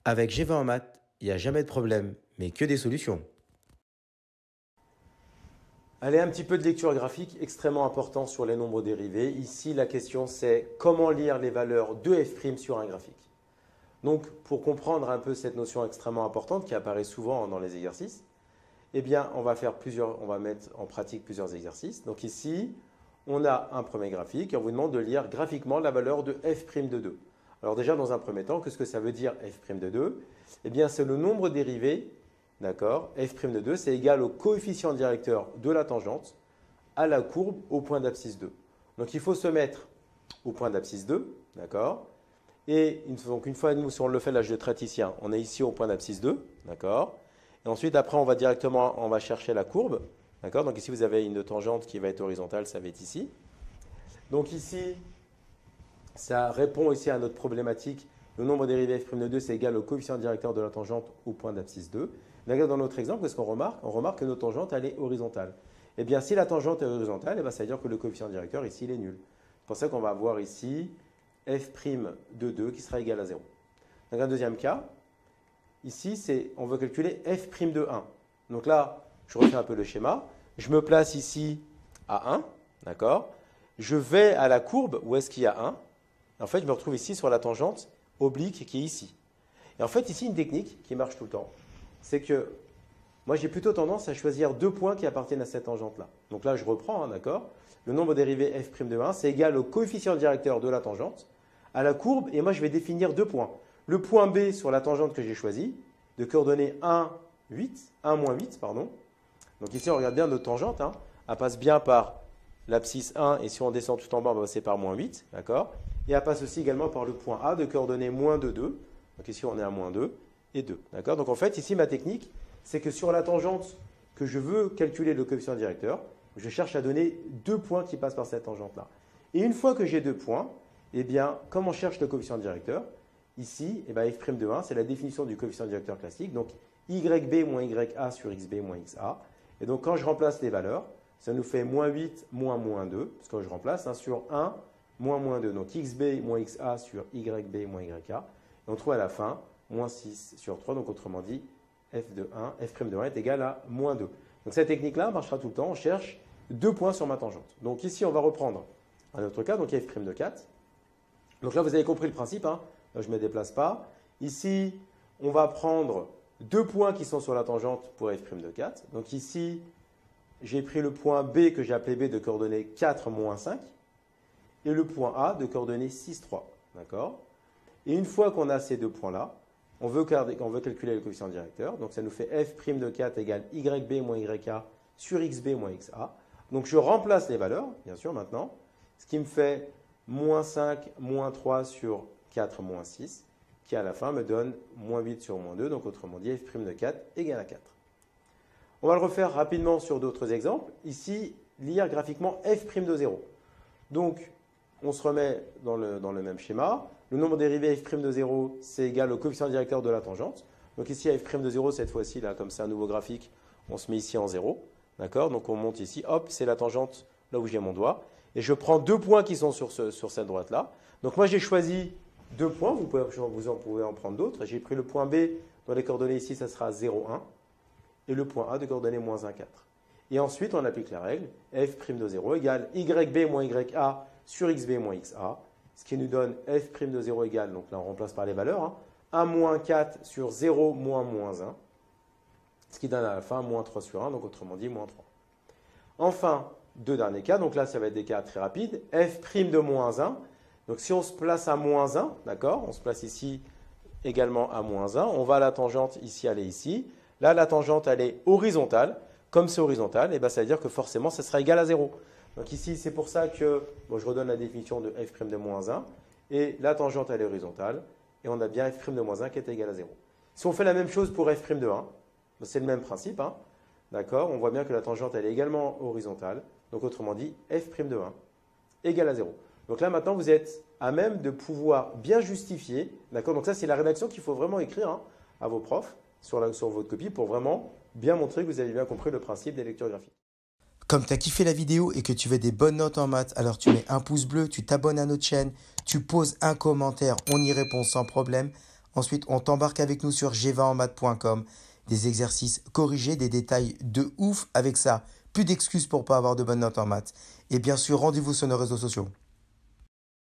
Avec G20 en maths, il n'y a jamais de problème, mais que des solutions. Allez, un petit peu de lecture graphique, extrêmement important sur les nombres dérivés. Ici, la question c'est comment lire les valeurs de f' sur un graphique. Donc, pour comprendre un peu cette notion extrêmement importante qui apparaît souvent dans les exercices, eh bien, on va mettre en pratique plusieurs exercices. Donc ici, on a un premier graphique et on vous demande de lire graphiquement la valeur de f' de 2. Alors déjà, dans un premier temps, qu'est-ce que ça veut dire f' de 2? Eh bien, c'est le nombre dérivé, d'accord? F' de 2, c'est égal au coefficient directeur de la tangente à la courbe au point d'abscisse 2. Donc, il faut se mettre au point d'abscisse 2, d'accord? Et donc, une fois, si on le fait, là, je le traite ici, hein, on est ici au point d'abscisse 2, d'accord? Et ensuite, après, on va chercher la courbe, d'accord? Donc ici, vous avez une tangente qui va être horizontale, ça va être ici. Donc ici, ça répond aussi à notre problématique. Le nombre dérivé f' de 2, c'est égal au coefficient directeur de la tangente au point d'abscisse 2. Mais regarde dans notre exemple, qu'est-ce qu'on remarque? On remarque que notre tangente, elle est horizontale. Eh bien, si la tangente est horizontale, eh bien, ça veut dire que le coefficient directeur, ici, il est nul. C'est pour ça qu'on va avoir ici f' de 2 qui sera égal à 0. Donc, un deuxième cas, ici, on veut calculer f' de 1. Donc là, je refais un peu le schéma. Je me place ici à 1, d'accord? Je vais à la courbe où est-ce qu'il y a 1. En fait, je me retrouve ici sur la tangente oblique qui est ici. Et en fait, ici, une technique qui marche tout le temps, c'est que moi, j'ai plutôt tendance à choisir deux points qui appartiennent à cette tangente-là. Donc là, je reprends, hein, d'accord? Le nombre dérivé f' de 1, c'est égal au coefficient directeur de la tangente à la courbe. Et moi, je vais définir deux points. Le point B sur la tangente que j'ai choisie, de coordonnées 1, 8, 1, moins 8, pardon. Donc ici, on regarde bien notre tangente, hein. Elle passe bien par l'abscisse 1, et si on descend tout en bas, on va passer par moins 8, d'accord? Et elle passe aussi également par le point A de coordonnées moins 2, 2. Donc ici, on est à moins 2 et 2, d'accord? Donc en fait, ici, ma technique, c'est que sur la tangente que je veux calculer le coefficient directeur, je cherche à donner deux points qui passent par cette tangente-là. Et une fois que j'ai deux points, eh bien, comme on cherche le coefficient directeur, ici, eh bien, f' de 1, c'est la définition du coefficient directeur classique. Donc, yb moins ya sur xb moins xa. Et donc, quand je remplace les valeurs, ça nous fait moins 8 moins moins 2, parce que je remplace, hein, sur 1 moins moins 2. Donc, xb moins xa sur yb moins ya. Et on trouve à la fin moins 6 sur 3. Donc, autrement dit, f' de 1 est égal à moins 2. Donc, cette technique-là marchera tout le temps. On cherche deux points sur ma tangente. Donc, ici, on va reprendre un autre cas, donc f' de 4. Donc là, vous avez compris le principe, hein. Là, je ne me déplace pas. Ici, on va prendre deux points qui sont sur la tangente pour f' de 4. Donc ici, j'ai pris le point B que j'ai appelé B de coordonnées 4, moins 5 et le point A de coordonnées 6, 3. D'accord? Et une fois qu'on a ces deux points-là, on veut calculer le coefficient directeur. Donc ça nous fait f' de 4 égale yb moins ya sur xb moins xa. Donc je remplace les valeurs, bien sûr, maintenant. Ce qui me fait moins 5, moins 3 sur 4, moins 6, qui à la fin me donne moins 8 sur moins 2, donc autrement dit, f' de 4 égale à 4. On va le refaire rapidement sur d'autres exemples. Ici, lire graphiquement f' de 0. Donc, on se remet dans le même schéma. Le nombre dérivé f' de 0, c'est égal au coefficient directeur de la tangente. Donc ici, f' de 0, cette fois-ci, là, comme c'est un nouveau graphique, on se met ici en 0. D'accord? Donc on monte ici, hop, c'est la tangente là où j'ai mon doigt. Et je prends deux points qui sont sur cette droite-là. Donc moi, j'ai choisi deux points. Vous pouvez en prendre d'autres. J'ai pris le point B dans les coordonnées ici, ça sera 0, 1. Et le point A de coordonnées moins 1, 4. Et ensuite, on applique la règle. f' de 0 égale yb moins ya sur xb moins xa. Ce qui nous donne f' de 0 égale, donc là, on remplace par les valeurs, hein, 1 moins 4 sur 0 moins moins 1. Ce qui donne à la fin moins 3 sur 1, donc autrement dit moins 3. Enfin, deux derniers cas, donc là, ça va être des cas très rapides. f' de moins 1. Donc, si on se place à moins 1, d'accord, on se place ici également à moins 1. On va à la tangente, ici, elle est ici. Là, la tangente, elle est horizontale. Comme c'est horizontal, eh ben, ça veut dire que forcément, ça sera égal à 0. Donc ici, c'est pour ça que, bon, je redonne la définition de f' de moins 1. Et la tangente, elle est horizontale. Et on a bien f' de moins 1 qui est égal à 0. Si on fait la même chose pour f' de 1, c'est le même principe, hein, d'accord, on voit bien que la tangente, elle est également horizontale. Donc, autrement dit, f' de 1 égale à 0. Donc là, maintenant, vous êtes à même de pouvoir bien justifier. D'accord? Donc ça, c'est la rédaction qu'il faut vraiment écrire, hein, à vos profs sur votre copie pour vraiment bien montrer que vous avez bien compris le principe des lectures graphiques. Comme tu as kiffé la vidéo et que tu veux des bonnes notes en maths, alors tu mets un pouce bleu, tu t'abonnes à notre chaîne, tu poses un commentaire, on y répond sans problème. Ensuite, on t'embarque avec nous sur gvaenmaths.com. Des exercices corrigés, des détails de ouf avec ça. Plus d'excuses pour pas avoir de bonnes notes en maths. Et bien sûr, rendez-vous sur nos réseaux sociaux.